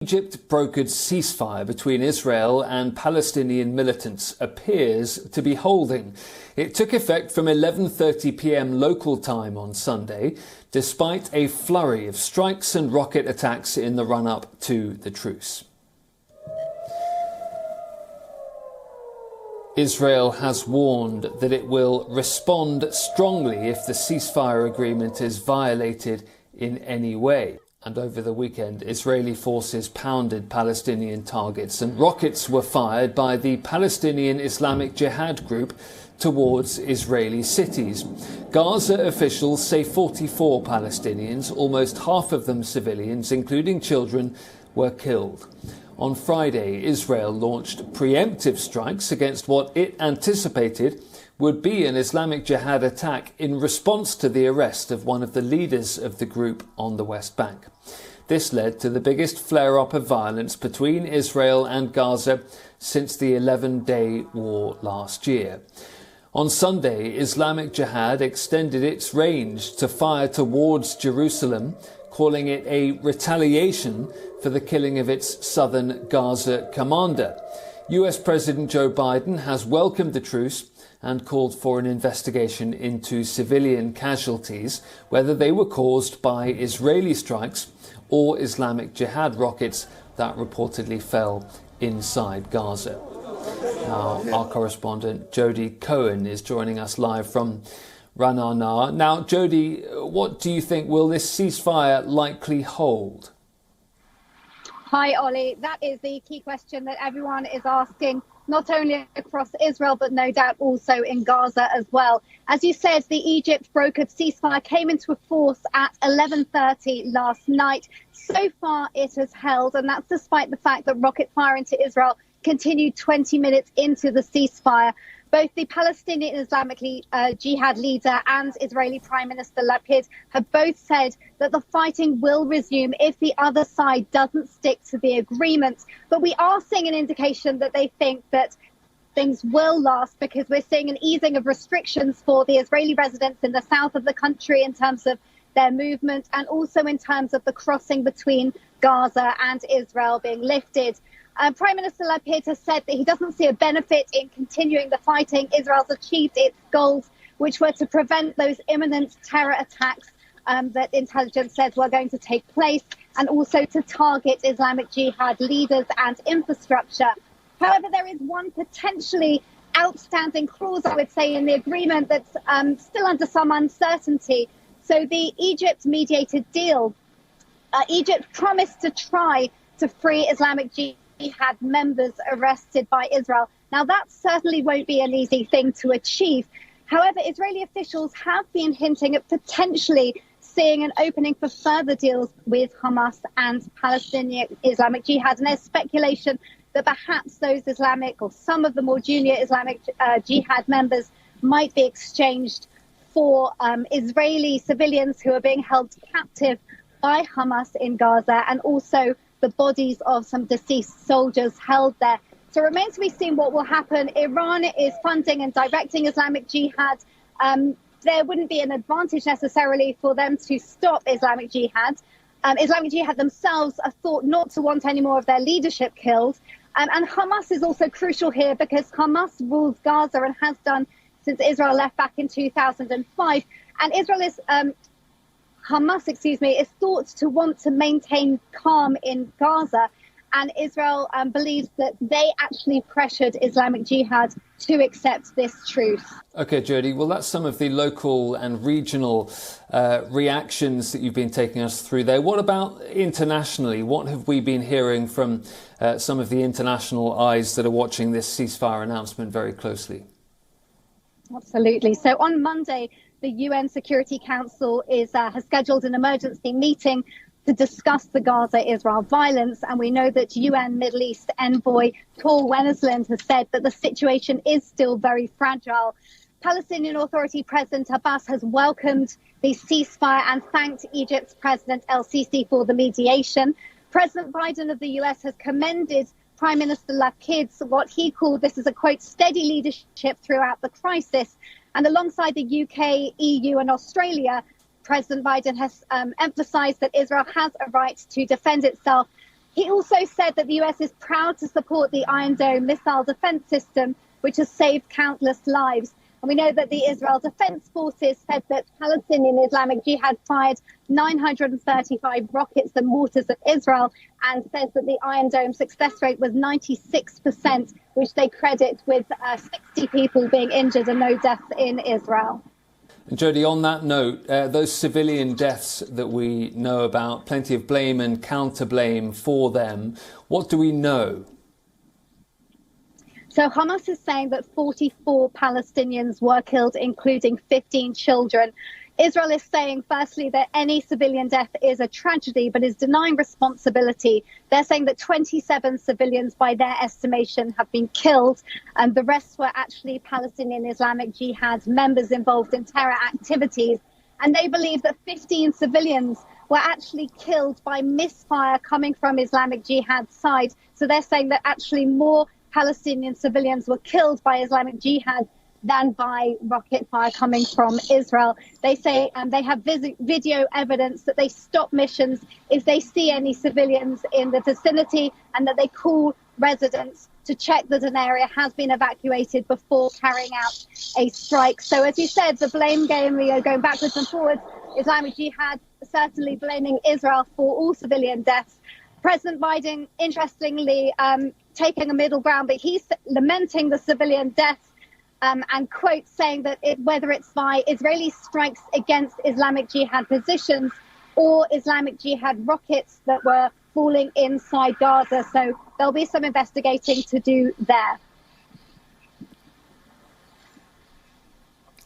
Egypt brokered ceasefire between Israel and Palestinian militants appears to be holding. It took effect from 11:30 p.m. local time on Sunday, despite a flurry of strikes and rocket attacks in the run-up to the truce. Israel has warned that it will respond strongly if the ceasefire agreement is violated in any way. And over the weekend, Israeli forces pounded Palestinian targets and rockets were fired by the Palestinian Islamic Jihad group towards Israeli cities. Gaza officials say 44 Palestinians, almost half of them civilians, including children, were killed. On Friday, Israel launched preemptive strikes against what it anticipated would be an Islamic Jihad attack in response to the arrest of one of the leaders of the group on the West Bank. This led to the biggest flare-up of violence between Israel and Gaza since the 11-day war last year. On Sunday, Islamic Jihad extended its range to fire towards Jerusalem, calling it a retaliation for the killing of its southern Gaza commander. US President Joe Biden has welcomed the truce and called for an investigation into civilian casualties, whether they were caused by Israeli strikes or Islamic Jihad rockets that reportedly fell inside Gaza. Now, our correspondent Jody Cohen is joining us live from Ra'anana. Now, Jody, what do you think? Will this ceasefire likely hold? Hi, Ollie. That is the key question that everyone is asking, not only across Israel, but no doubt also in Gaza as well. As you said, the Egypt brokered ceasefire came into force at 11:30 last night. So far, it has held, and that's despite the fact that rocket fire into Israel continued 20 minutes into the ceasefire. Both the Palestinian Islamic Jihad leader and Israeli Prime Minister Lapid have both said that the fighting will resume if the other side doesn't stick to the agreement. But we are seeing an indication that they think that things will last, because we're seeing an easing of restrictions for the Israeli residents in the south of the country in terms of their movement, and also in terms of the crossing between Gaza and Israel being lifted. Prime Minister Lapid has said that he doesn't see a benefit in continuing the fighting. Israel's achieved its goals, which were to prevent those imminent terror attacks that intelligence says were going to take place, and also to target Islamic Jihad leaders and infrastructure. However, there is one potentially outstanding clause, I would say, in the agreement that's still under some uncertainty. So the Egypt-mediated deal, Egypt promised to try to free Islamic Jihad members arrested by Israel. Now, that certainly won't be an easy thing to achieve. However, Israeli officials have been hinting at potentially seeing an opening for further deals with Hamas and Palestinian Islamic Jihad. And there's speculation that perhaps those Islamic, or some of the more junior Islamic Jihad members, might be exchanged for Israeli civilians who are being held captive by Hamas in Gaza, and also the bodies of some deceased soldiers held there. So it remains to be seen what will happen. Iran is funding and directing Islamic Jihad. There wouldn't be an advantage necessarily for them to stop Islamic Jihad. Islamic Jihad themselves are thought not to want any more of their leadership killed. And Hamas is also crucial here, because Hamas rules Gaza and has done since Israel left back in 2005. And Hamas is thought to want to maintain calm in Gaza. And Israel believes that they actually pressured Islamic Jihad to accept this truce. OK, Jody, well, that's some of the local and regional reactions that you've been taking us through there. What about internationally? What have we been hearing from some of the international eyes that are watching this ceasefire announcement very closely? Absolutely. So on Monday, the UN Security Council has scheduled an emergency meeting to discuss the Gaza-Israel violence. And we know that UN Middle East envoy Tor Wennesland has said that the situation is still very fragile. Palestinian Authority President Abbas has welcomed the ceasefire and thanked Egypt's President El-Sisi for the mediation. President Biden of the US has commended Prime Minister Lapid's what he called, this is a quote, steady leadership throughout the crisis. And alongside the UK, EU and Australia, President Biden has emphasized that Israel has a right to defend itself. He also said that the US is proud to support the Iron Dome missile defense system, which has saved countless lives. And we know that the Israel Defense Forces said that Palestinian Islamic Jihad fired 935 rockets and mortars at Israel, and says that the Iron Dome success rate was 96%, which they credit with 60 people being injured and no deaths in Israel. And Jodie, on that note, those civilian deaths that we know about, plenty of blame and counter-blame for them. What do we know? So Hamas is saying that 44 Palestinians were killed, including 15 children. Israel is saying, firstly, that any civilian death is a tragedy, but is denying responsibility. They're saying that 27 civilians, by their estimation, have been killed, and the rest were actually Palestinian Islamic Jihad members involved in terror activities. And they believe that 15 civilians were actually killed by misfire coming from Islamic Jihad's side. So they're saying that actually more Palestinian civilians were killed by Islamic Jihad than by rocket fire coming from Israel. They say they have video evidence that they stop missions if they see any civilians in the vicinity, and that they call residents to check that an area has been evacuated before carrying out a strike. So as you said, the blame game, we are going backwards and forwards. Islamic Jihad certainly blaming Israel for all civilian deaths. President Biden, interestingly, taking a middle ground, but he's lamenting the civilian deaths and quote saying that whether it's by Israeli strikes against Islamic Jihad positions or Islamic Jihad rockets that were falling inside Gaza. So there'll be some investigating to do there.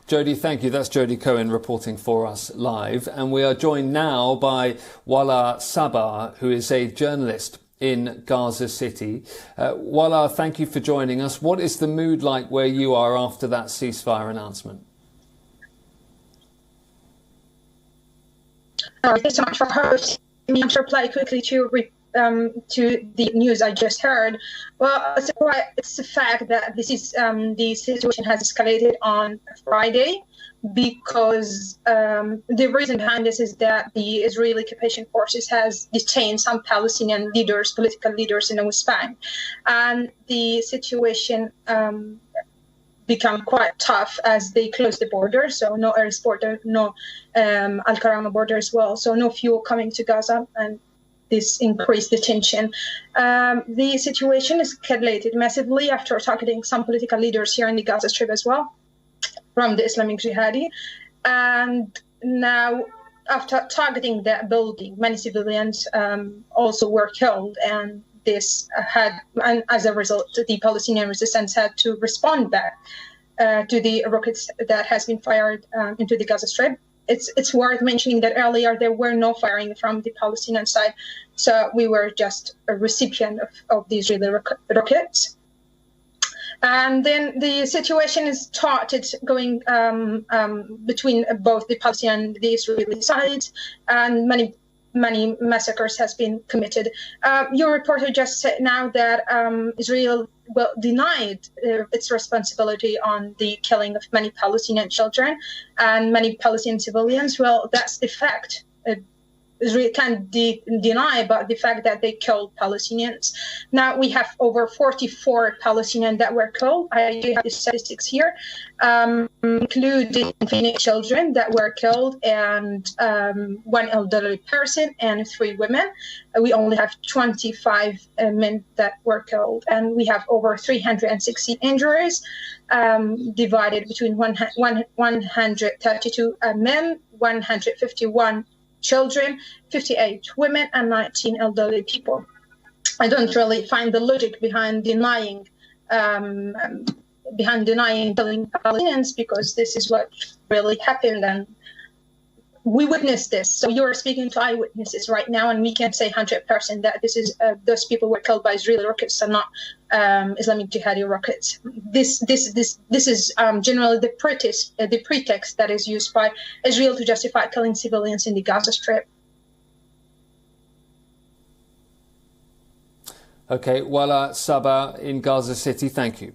Jodie, thank you. That's Jodie Cohen reporting for us live. And we are joined now by Wala Sabah, who is a journalist in Gaza City. Wala, thank you for joining us. What is the mood like where you are after that ceasefire announcement? Thanks so much for hosting me. To reply quickly to the news I just heard. Well, it's a fact that this is the situation has escalated on Friday, because the reason behind this is that the Israeli occupation forces has detained some Palestinian leaders, political leaders in the West Bank, and the situation become quite tough as they close the border. So no air border, no Al-Karama border as well. So no fuel coming to Gaza, and this increased the tension. The situation escalated massively after targeting some political leaders here in the Gaza Strip as well, from the Islamic Jihadi. And now, after targeting that building, many civilians also were killed. And this and as a result, the Palestinian resistance had to respond back to the rockets that has been fired into the Gaza Strip. It's worth mentioning that earlier there were no firing from the Palestinian side, so we were just a recipient of the Israeli rockets. And then the situation is started going between both the Palestinian and the Israeli sides, and many massacres has been committed. Your reporter just said now that Israel denied its responsibility on the killing of many Palestinian children and many Palestinian civilians. Well, that's the fact. Israel can't deny about the fact that they killed Palestinians. Now we have over 44 Palestinians that were killed. I have the statistics here, including 20 children that were killed, and one elderly person and 3 women. We only have 25 men that were killed, and we have over 360 injuries, divided between 132 men, 151 children, 58 women, and 19 elderly people. I don't really find the logic behind denying killing Palestinians, because this is what really happened, and we witnessed this. So you're speaking to eyewitnesses right now, and we can say 100% that this is those people were killed by Israeli rockets and not Islamic Jihadi rockets. This is generally the pretext that is used by Israel to justify killing civilians in the Gaza Strip. Okay, Wala Sabah in Gaza City, thank you.